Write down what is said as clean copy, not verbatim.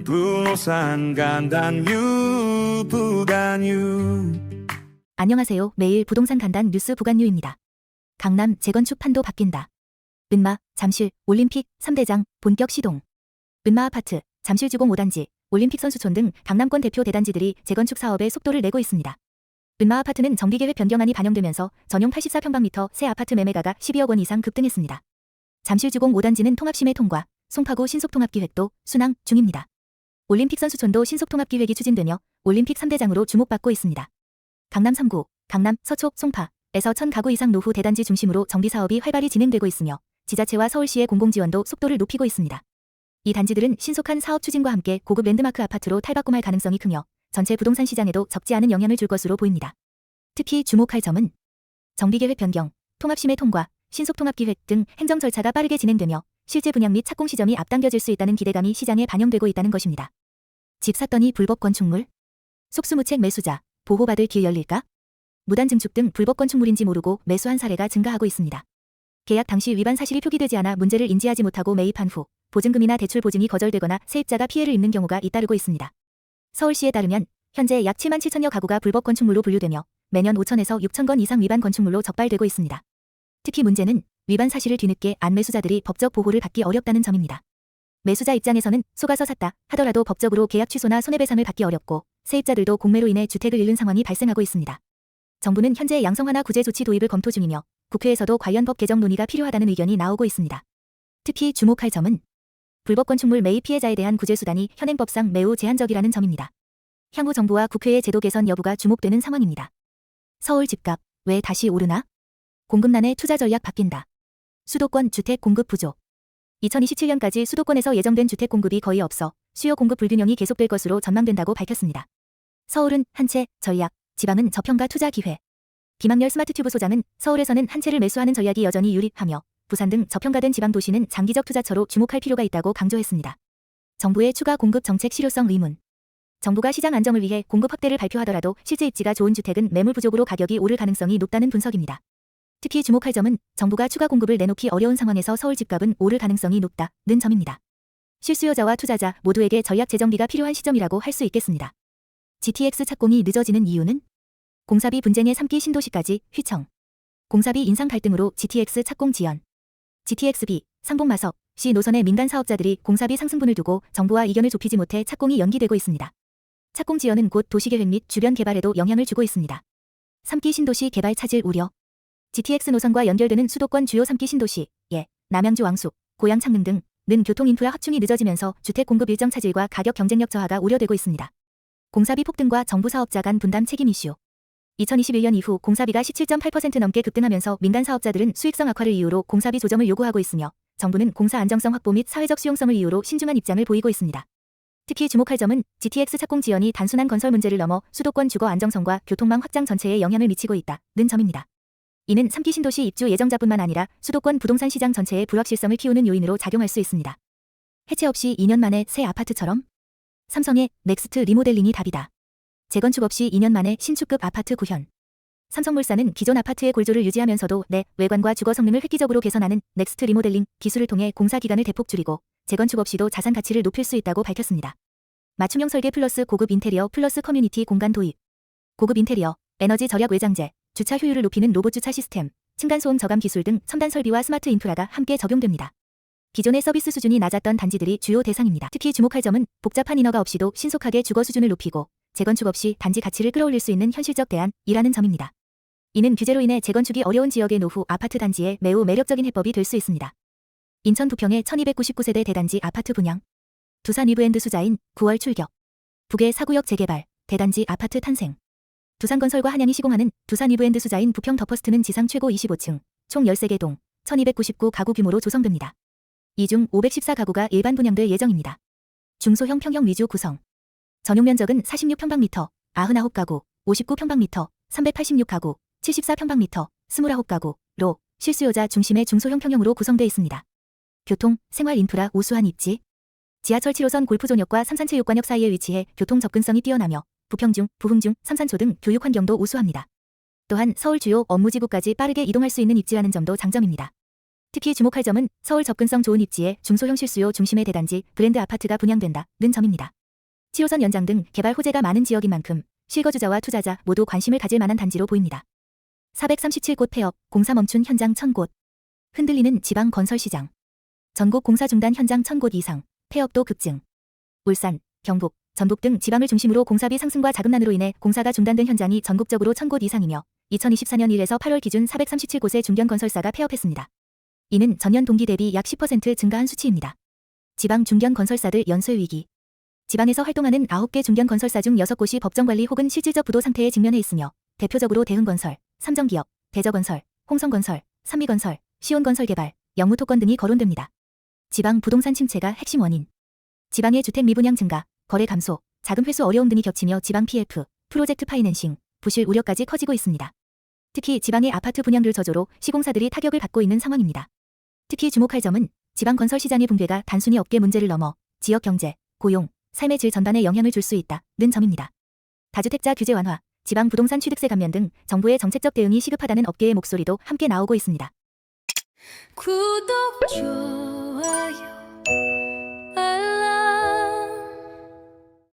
부동산 간단 부간유. 안녕하세요. 매일 부동산 간단 뉴스 부간유입니다. 강남 재건축 판도 바뀐다. 은마, 잠실, 올림픽 3대장 본격 시동. 은마 아파트, 잠실주공 5단지, 올림픽 선수촌 등 강남권 대표 대단지들이 재건축 사업에 속도를 내고 있습니다. 은마 아파트는 정비계획 변경안이 반영되면서 전용 84평방미터 새 아파트 매매가가 12억 원 이상 급등했습니다. 잠실주공 5단지는 통합심의 통과, 송파구 신속통합기획도 순항 중입니다. 올림픽 선수촌도 신속통합기획이 추진되며 올림픽 3대장으로 주목받고 있습니다. 강남 3구, 강남, 서초, 송파에서 1000가구 이상 노후 대단지 중심으로 정비사업이 활발히 진행되고 있으며 지자체와 서울시의 공공지원도 속도를 높이고 있습니다. 이 단지들은 신속한 사업 추진과 함께 고급 랜드마크 아파트로 탈바꿈할 가능성이 크며 전체 부동산 시장에도 적지 않은 영향을 줄 것으로 보입니다. 특히 주목할 점은 정비계획 변경, 통합심의 통과, 신속통합기획 등 행정 절차가 빠르게 진행되며 실제 분양 및 착공 시점이 앞당겨질 수 있다는 기대감이 시장에 반영되고 있다는 것입니다. 집 샀더니 불법 건축물? 속수무책 매수자, 보호받을 길 열릴까? 무단 증축 등 불법 건축물인지 모르고 매수한 사례가 증가하고 있습니다. 계약 당시 위반 사실이 표기되지 않아 문제를 인지하지 못하고 매입한 후 보증금이나 대출 보증이 거절되거나 세입자가 피해를 입는 경우가 잇따르고 있습니다. 서울시에 따르면 현재 약 7만 7천여 가구가 불법 건축물로 분류되며 매년 5천에서 6천 건 이상 위반 건축물로 적발되고 있습니다. 특히 문제는 위반 사실을 뒤늦게 안 매수자들이 법적 보호를 받기 어렵다는 점입니다. 매수자 입장에서는 속아서 샀다 하더라도 법적으로 계약 취소나 손해배상을 받기 어렵고 세입자들도 공매로 인해 주택을 잃는 상황이 발생하고 있습니다. 정부는 현재 양성화나 구제 조치 도입을 검토 중이며 국회에서도 관련 법 개정 논의가 필요하다는 의견이 나오고 있습니다. 특히 주목할 점은 불법 건축물 매입 피해자에 대한 구제 수단이 현행법상 매우 제한적이라는 점입니다. 향후 정부와 국회의 제도 개선 여부가 주목되는 상황입니다. 서울 집값 왜 다시 오르나? 공급난의 투자 전략 바뀐다. 수도권 주택 공급 부족. 2027년까지 수도권에서 예정된 주택 공급이 거의 없어 수요 공급 불균형이 계속될 것으로 전망된다고 밝혔습니다. 서울은 한 채 전략, 지방은 저평가 투자 기회. 김학렬 스마트튜브 소장은 서울에서는 한 채를 매수하는 전략이 여전히 유립하며 부산 등 저평가된 지방 도시는 장기적 투자처로 주목할 필요가 있다고 강조했습니다. 정부의 추가 공급 정책 실효성 의문. 정부가 시장 안정을 위해 공급 확대를 발표하더라도 실제 입지가 좋은 주택은 매물 부족으로 가격이 오를 가능성이 높다는 분석입니다. 특히 주목할 점은 정부가 추가 공급을 내놓기 어려운 상황에서 서울 집값은 오를 가능성이 높다는 점입니다. 실수요자와 투자자 모두에게 전략 재정비가 필요한 시점이라고 할 수 있겠습니다. GTX 착공이 늦어지는 이유는? 공사비 분쟁의 3기 신도시까지 휘청. 공사비 인상 갈등으로 GTX 착공 지연. GTX-B, 상봉마석, 시 노선의 민간 사업자들이 공사비 상승분을 두고 정부와 이견을 좁히지 못해 착공이 연기되고 있습니다. 착공 지연은 곧 도시계획 및 주변 개발에도 영향을 주고 있습니다. 3기 신도시 개발 차질 우려. GTX 노선과 연결되는 수도권 주요 3기 신도시, 남양주 왕숙, 고양 창릉 등는 교통 인프라 확충이 늦어지면서 주택 공급 일정 차질과 가격 경쟁력 저하가 우려되고 있습니다. 공사비 폭등과 정부 사업자 간 분담 책임 이슈. 2021년 이후 공사비가 17.8% 넘게 급등하면서 민간 사업자들은 수익성 악화를 이유로 공사비 조정을 요구하고 있으며 정부는 공사 안정성 확보 및 사회적 수용성을 이유로 신중한 입장을 보이고 있습니다. 특히 주목할 점은 GTX 착공 지연이 단순한 건설 문제를 넘어 수도권 주거 안정성과 교통망 확장 전체에 영향을 미치고 있다는 점입니다. 이는 3기 신도시 입주 예정자뿐만 아니라 수도권 부동산 시장 전체의 불확실성을 키우는 요인으로 작용할 수 있습니다. 해체 없이 2년 만에 새 아파트처럼? 삼성의 넥스트 리모델링이 답이다. 재건축 없이 2년 만에 신축급 아파트 구현. 삼성물산은 기존 아파트의 골조를 유지하면서도 내 외관과 주거 성능을 획기적으로 개선하는 넥스트 리모델링 기술을 통해 공사 기간을 대폭 줄이고 재건축 없이도 자산 가치를 높일 수 있다고 밝혔습니다. 맞춤형 설계 플러스 고급 인테리어 플러스 커뮤니티 공간 도입. 고급 인테리어, 에너지 절약 외장재, 주차 효율을 높이는 로봇 주차 시스템, 층간소음 저감 기술 등 첨단 설비와 스마트 인프라가 함께 적용됩니다. 기존의 서비스 수준이 낮았던 단지들이 주요 대상입니다. 특히 주목할 점은 복잡한 인허가 없이도 신속하게 주거 수준을 높이고 재건축 없이 단지 가치를 끌어올릴 수 있는 현실적 대안이라는 점입니다. 이는 규제로 인해 재건축이 어려운 지역의 노후 아파트 단지에 매우 매력적인 해법이 될 수 있습니다. 인천 부평의 1299세대 대단지 아파트 분양. 두산 위브엔드 수자인 9월 출격. 북의 사구역 재개발, 대단지 아파트 탄생. 두산건설과 한양이 시공하는 두산 위브엔드 수자인 부평 더퍼스트는 지상 최고 25층, 총 13개 동, 1299가구 규모로 조성됩니다. 이 중 514가구가 일반 분양될 예정입니다. 중소형 평형 위주 구성. 전용 면적은 46평방미터, 99가구, 59평방미터, 386가구, 74평방미터, 29가구로 실수요자 중심의 중소형 평형으로 구성되어 있습니다. 교통, 생활 인프라 우수한 입지. 지하철 7호선 골프존역과 삼산체육관역 사이에 위치해 교통 접근성이 뛰어나며 부평중, 부흥중, 삼산초 등 교육 환경도 우수합니다. 또한 서울 주요 업무지구까지 빠르게 이동할 수 있는 입지라는 점도 장점입니다. 특히 주목할 점은 서울 접근성 좋은 입지에 중소형 실수요 중심의 대단지, 브랜드 아파트가 분양된다는 점입니다. 7호선 연장 등 개발 호재가 많은 지역인 만큼 실거주자와 투자자 모두 관심을 가질 만한 단지로 보입니다. 437곳 폐업, 공사 멈춘 현장 1000곳. 흔들리는 지방 건설 시장. 전국 공사 중단 현장 1000곳 이상, 폐업도 급증. 울산, 경북, 전북 등 지방을 중심으로 공사비 상승과 자금난으로 인해 공사가 중단된 현장이 전국적으로 1000곳 이상이며 2024년 1에서 8월 기준 437곳의 중견 건설사가 폐업했습니다. 이는 전년 동기 대비 약 10% 증가한 수치입니다. 지방 중견 건설사들 연쇄 위기. 지방에서 활동하는 9개 중견 건설사 중 6곳이 법정관리 혹은 실질적 부도 상태에 직면해 있으며 대표적으로 대흥건설, 삼정기업, 대저건설, 홍성건설, 삼미건설, 시온건설개발, 영무토건 등이 거론됩니다. 지방 부동산 침체가 핵심 원인. 지방의 주택 미분양 증가, 거래 감소, 자금 회수 어려움 등이 겹치며 지방 PF, 프로젝트 파이낸싱, 부실 우려까지 커지고 있습니다. 특히 지방의 아파트 분양률 저조로 시공사들이 타격을 받고 있는 상황입니다. 특히 주목할 점은 지방 건설 시장의 붕괴가 단순히 업계 문제를 넘어 지역 경제, 고용, 삶의 질 전반에 영향을 줄 수 있다는 점입니다. 다주택자 규제 완화, 지방 부동산 취득세 감면 등 정부의 정책적 대응이 시급하다는 업계의 목소리도 함께 나오고 있습니다. 구독 좀